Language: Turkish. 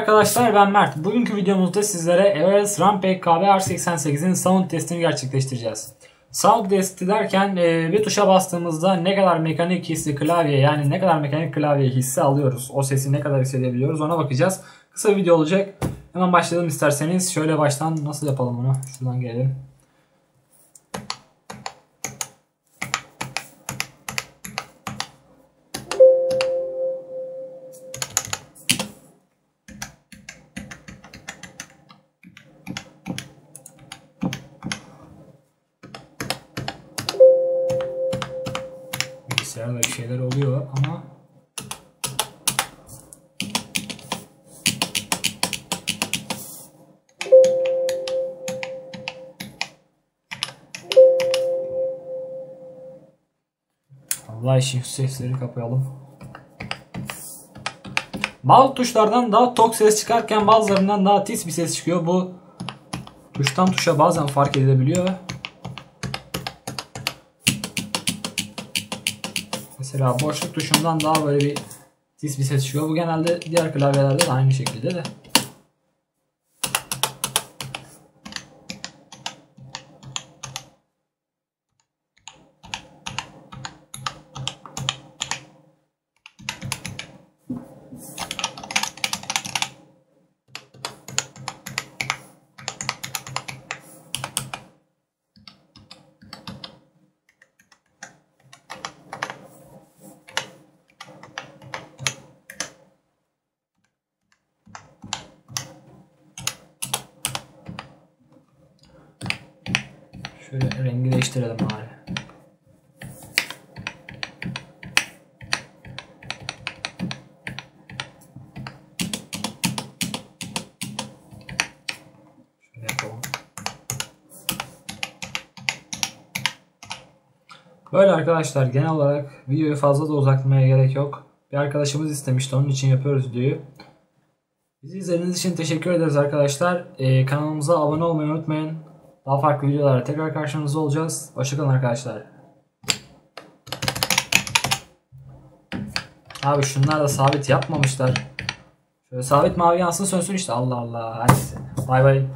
arkadaşlar, ben Mert. Bugünkü videomuzda sizlere Everest Rampage KB-R88'in sound testini gerçekleştireceğiz. Sound testi derken bir tuşa bastığımızda ne kadar mekanik hissi klavye, yani ne kadar mekanik klavye hissi alıyoruz, o sesi ne kadar hissedebiliyoruz, ona bakacağız. Kısa bir video olacak. Hemen başlayalım isterseniz. Şöyle baştan nasıl yapalım bunu? Şuradan gelelim. Bilgisayarda bir şeyler oluyor ama Allah için sesleri kapayalım. Bazı tuşlardan daha tok ses çıkarken bazılarından daha tiz bir ses çıkıyor. Bu tuştan tuşa bazen fark edilebiliyor. Mesela boşluk tuşundan daha böyle bir tiz bir ses çıkıyor. Bu genelde diğer klavyelerde de aynı şekilde de. Şöyle rengi değiştirelim bari. Şöyle yapalım. Böyle arkadaşlar, genel olarak videoyu fazla da uzatmaya gerek yok. Bir arkadaşımız istemişti, onun için yapıyoruz videoyu. Bizi izlediğiniz için teşekkür ederiz arkadaşlar. Kanalımıza abone olmayı unutmayın. Daha farklı videolarla tekrar karşınızda olacağız. Hoşçakalın arkadaşlar. Abi şunlar da sabit yapmamışlar. Şöyle sabit mavi yansın sönsün işte. Allah Allah. Hadi. Bay bay.